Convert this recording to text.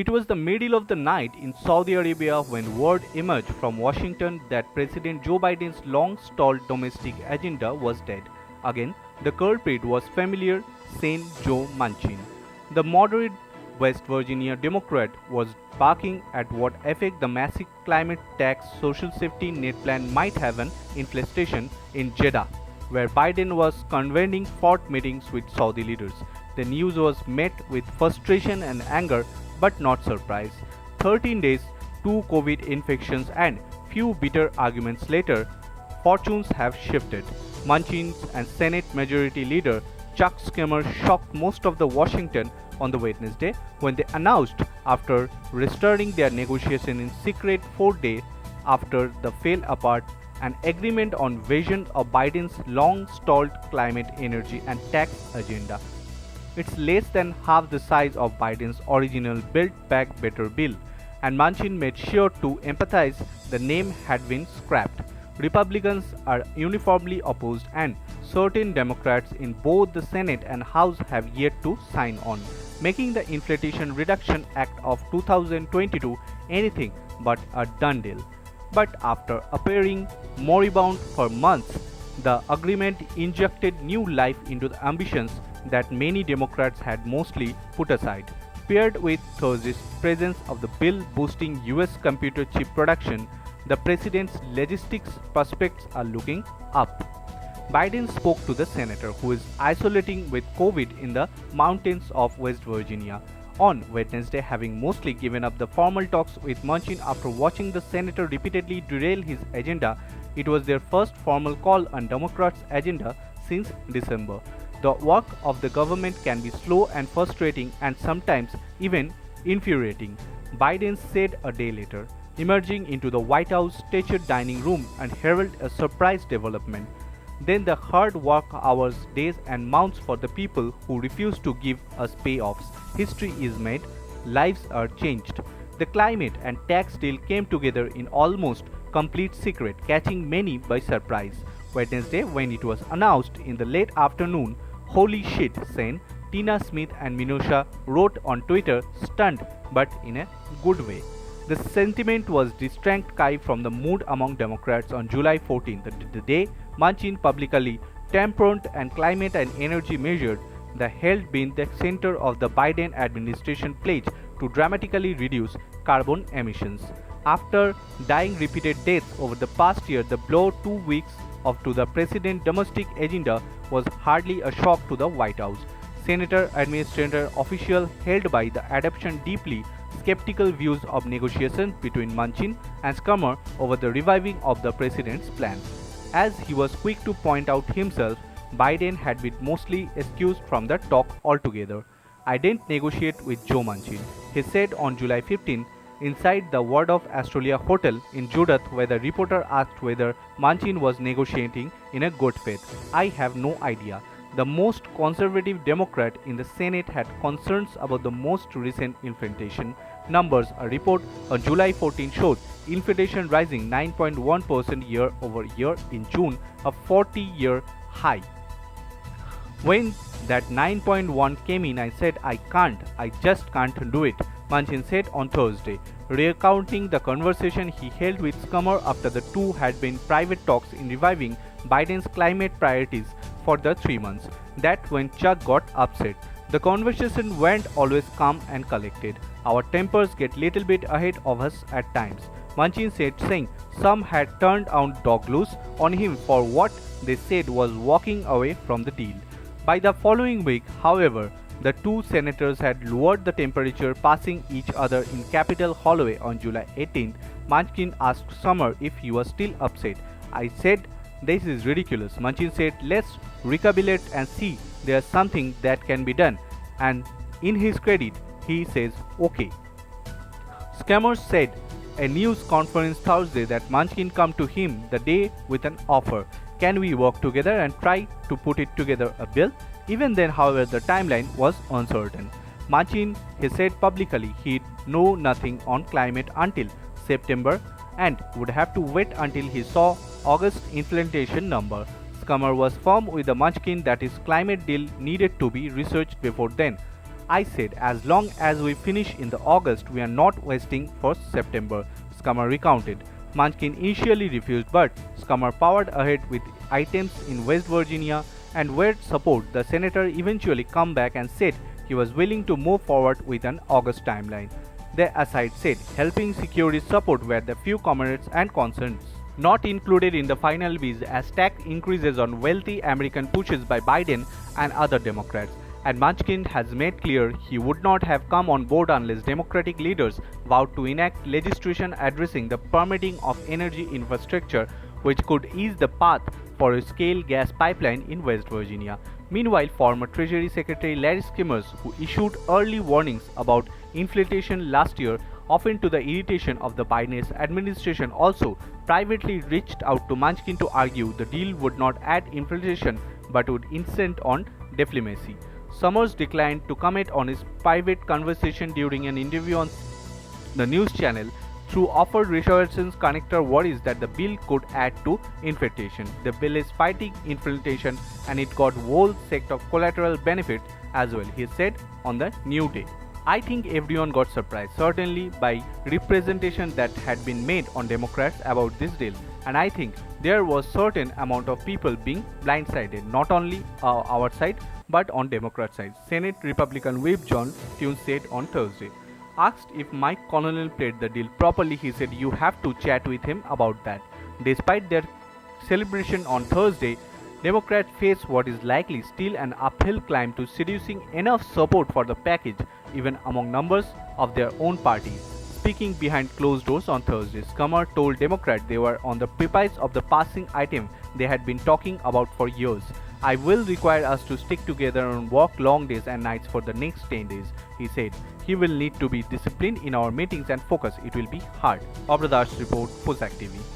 It was the middle of the night in Saudi Arabia when word emerged from Washington that President Joe Biden's long-stalled domestic agenda was dead. Again, the culprit was familiar, sane Joe Manchin. The moderate West Virginia Democrat was barking at what effect the massive climate tax social safety net plan might have on inflation in Jeddah, where Biden was convening fraught meetings with Saudi leaders. The news was met with frustration and anger, but not surprise. 13 days, 2 COVID infections, and few bitter arguments later, fortunes have shifted. Manchin and Senate Majority Leader Chuck Schumer shocked most of the Washington on the Wednesday when they announced, after restarting their negotiation in secret 4 days after the fell apart, an agreement on vision of Biden's long-stalled climate, energy, and tax agenda. It's less than half the size of Biden's original Build Back Better bill, and Manchin made sure to emphasize the name had been scrapped. Republicans are uniformly opposed, and certain Democrats in both the Senate and House have yet to sign on, making the Inflation Reduction Act of 2022 anything but a done deal. But after appearing moribund for months, the agreement injected new life into the ambitions that many Democrats had mostly put aside. Paired with Thursday's presence of the bill boosting US computer chip production, the president's logistics prospects are looking up. Biden spoke to the senator who is isolating with COVID in the mountains of West Virginia on Wednesday, having mostly given up the formal talks with Manchin after watching the senator repeatedly derail his agenda. It was their first formal call on Democrats' agenda since December. The work of the government can be slow and frustrating and sometimes even infuriating, Biden said a day later, emerging into the White House staged dining room and heralded a surprise development. Then the hard work hours, days and months for the people who refuse to give us payoffs. History is made, lives are changed. The climate and tax deal came together in almost complete secret, catching many by surprise. Wednesday, when it was announced in the late afternoon, "Holy shit," saying Tina Smith and Minosha wrote on Twitter, stunned but in a good way. The sentiment was distinct cry from the mood among Democrats on July 14th, the day Manchin publicly temperate and climate and energy measures the held been the center of the Biden administration pledge to dramatically reduce carbon emissions. After dying repeated deaths over the past year, the blow 2 weeks to the president's domestic agenda was hardly a shock to the White House. Senator administrator officials held by the adoption deeply skeptical views of negotiations between Manchin and Schumer over the reviving of the president's plan. As he was quick to point out himself, Biden had been mostly excused from the talk altogether. "I didn't negotiate with Joe Manchin," he said on July 15 inside the Word of Australia hotel in Jeddah, where the reporter asked whether Manchin was negotiating in a good faith. "I have no idea." The most conservative Democrat in the Senate had concerns about the most recent inflation numbers. A report on July 14 showed inflation rising 9.1% year over year in June, a 40-year high. "When that 9.1 came in, I said, I just can't do it," Manchin said on Thursday, recounting the conversation he held with Schumer after the two had been private talks in reviving Biden's climate priorities for the 3 months. That when Chuck got upset. "The conversation weren't always calm and collected. Our tempers get little bit ahead of us at times," Manchin said, saying some had turned out dog loose on him for what they said was walking away from the deal. By the following week, however, the two senators had lowered the temperature, passing each other in Capitol hallway on July 18th. Manchin asked Schumer if he was still upset. "I said, this is ridiculous," Manchin said. "Let's recalculate and see there's something that can be done." And in his credit, he says, "Okay." Schumer said a news conference Thursday that Manchin come to him the day with an offer. "Can we work together and try to put it together a bill?" Even then, however, the timeline was uncertain. Manchin, he said publicly, he'd know nothing on climate until September and would have to wait until he saw August inflation number. Schumer was firm with the Manchin that his climate deal needed to be researched before then. I said, as long as we finish in the August, we are not wasting for September, Scummer recounted. Manchin initially refused, but Scummer powered ahead with items in West Virginia, and with support, the senator eventually came back and said he was willing to move forward with an August timeline. The aside said helping secure his support were the few comments and concerns not included in the final bill as tax increases on wealthy American pushes by Biden and other Democrats. And Manchin has made clear he would not have come on board unless Democratic leaders vowed to enact legislation addressing the permitting of energy infrastructure, which could ease the path for a shale gas pipeline in West Virginia. Meanwhile, former Treasury Secretary Larry Skimmers, who issued early warnings about inflation last year, often to the irritation of the Biden administration, also privately reached out to Manchin to argue the deal would not add inflation but would incent on diplomacy. Summers declined to comment on his private conversation during an interview on the news channel. Through offered reassurances, connector worries that the bill could add to inflation. The bill is fighting inflation and it got whole set of collateral benefits as well, he said on the new day. I think everyone got surprised, certainly by representation that had been made on Democrats about this deal, and I think there was certain amount of people being blindsided, not only our side but on Democrat side, Senate Republican Whip John Thune said on Thursday. Asked if Mike Connell played the deal properly, he said you have to chat with him about that. Despite their celebration on Thursday, Democrats face what is likely still an uphill climb to seducing enough support for the package, even among members of their own party. Speaking behind closed doors on Thursday, Scummer told Democrats they were on the precipice of the passing item they had been talking about for years. I will require us to stick together and work long days and nights for the next 10 days, he said. He will need to be disciplined in our meetings and focus. It will be hard. Abradar's report, FOSAAC TV.